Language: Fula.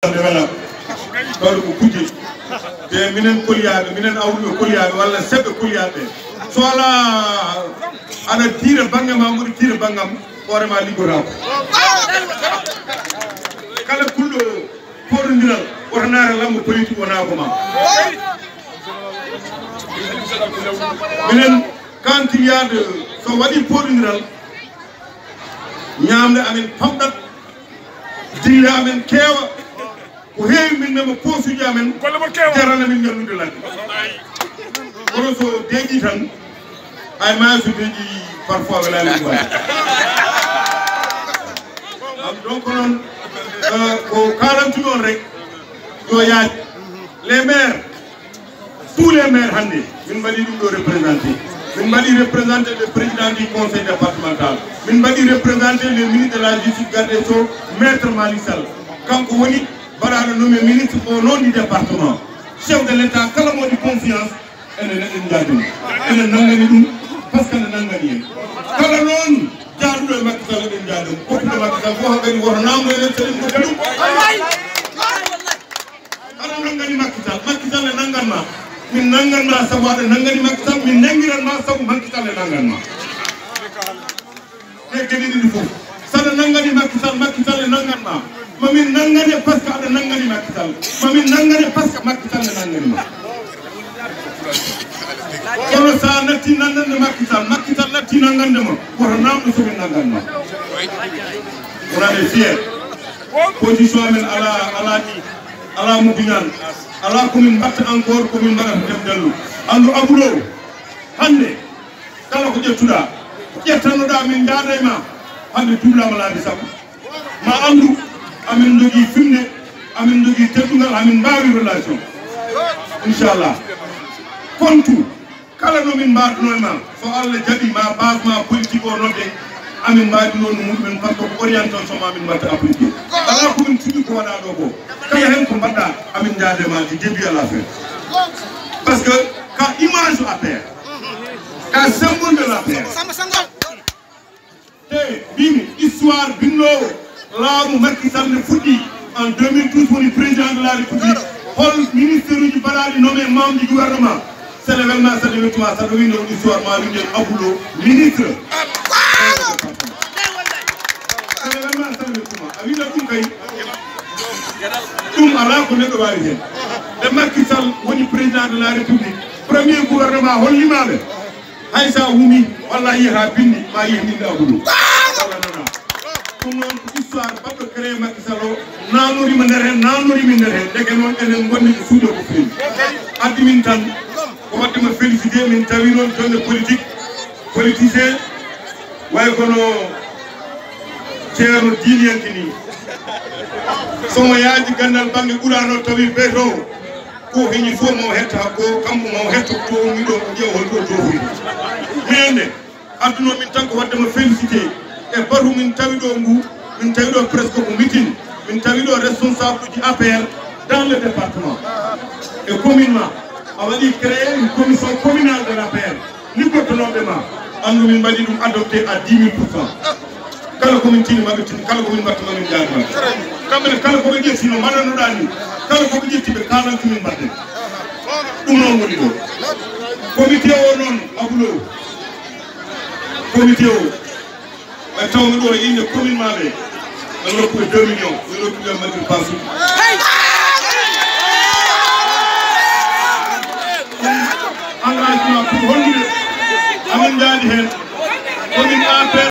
wala ɗo ko kujje te minen kolyaɓe minen awluɓe kolyaɓe walla seɓɓe kolyaɓe so ala aɗa tira bangge ma mboɗo tira banggam hoorema liggotako kala kulɗo poɗodiral woto naara lambo politique wona ko ma minen kantillade so waɗi poɗodiral ñamde amen pamɗat dille amen keewa ko heewi min mema posuji amen jarana min ñallude ladde kono so deeƴi tan ay ma so deeƴi parfois welani ɗum donc noon ko kalantuɗi on rek yo yaaj les maires tous les maires hannde min mbaɗi ɗum ɗo représenté min mbaɗi représenté le président du conseil départemental min mbaɗi représenté le ministre de la justice garde des sceaux maître Malick Sall kanko woni mbaɗaɗo nommé ministre au nom du département chef de l' état kala moɗi confiance enen eɗen jaadumi enen nanggani ɗum par ce que ne nanggani en kala noon jaaduɗo e Macky Sall eɗen jaadum koppuɗo Macky Sall fof kadi woto namdo enen so eɗen goppe ɗum aɗa nanggani Macky Sall e nangganma min nangganma sabu aɗa nanggani Macky Sall min nangiranma sabu Macky Sall e nangganma e gueɗe ɗiɗi fof saɗa nanggani Macky Sall e nangganma mamin nangane par ce que aɗa nanggani Macky Sall mamin nangane par ce que Macky Sall e nangganima kono sa natti nangande Macky Sall natti nangandema woto namɗo somin nangganma wonane fier position amen ala mubiñal ala komin mbatta encore komin mbaɗata def dellu andu abulo hande kala ko ƴettuɗa ƴettanoɗa min jaada e ma hande dublama laabi sappo ma andu amin jogui finde amin jogui teddugal amin mbawi relation inchallah kontu kala nomin mbaɗuno e ma so Allah jaaɓi ma base ma politique o nodde amin mbaɗi noon muɗumen par ce que ko orientation ma min mbatta appliqué ala komin cuɗi ko waɗa ɗo ko kala hen ko mbaɗɗa amin jaadema du début à la fin par ce que ka image APR ka symbole de l'APR te mbimi histoire binnowo laamu Macky Sall ne fuɗɗi en 2012 woni président de la république hol ministre uji mbaɗaɗi nommé membre du gouvernement sene welma saɗa wettuma saɗa winde on histoire ma winden Aboulo ministre sene welma saɗa wettuma a wiɗa ɗum kay ɗum ala ko neɗɗo wawi hen nde Macky Sall woni président de la république premier gouvernement hollimaɓe hay sa wumi walla yi ha bindi ma yihninde Aboulo ɗum noon ko histoire baɗɗo créé Macky Sall o nannorima nder hen nannorimi nder hen deke noon enen gonni ko suuɗo ko fewi addi min tan ko waddema félicité min tawi noon jonde politicien way kono ceerno diiniyanke ni somo yaaji gandal banggue ɓuurano tawi ɓeyto ko heñi fof mo hetta ko kammo mo hetta to miɗo ƴeew holɗo tofiri minde adduno min tan ko waddema félicité e batu min tawi ɗo ngu min tawi ɗo presque ko meeting min tawi ɗo responsable uji APR dans le département et communement a waɗi créé une commission communale de l'APR liggotonoɓe ma andu min mbaɗi ɗum adopté à 10 000%. kala komin tini maɓe tini kala komin mbattama min jaadima kamɓene kala koɓe ƴettino mbaɗanoɗa ni kala koɓe ƴetti ɓe kalantumin mbaɗen ɗum noon woni ɗo comité o noon Aboulo comité o ɓe tawmi ɗo e inde commune maɓe ɓe rokkuɓe 2 millions ɓe rokkuɓe madir pasuji engagement pour hollude amin jaadi hen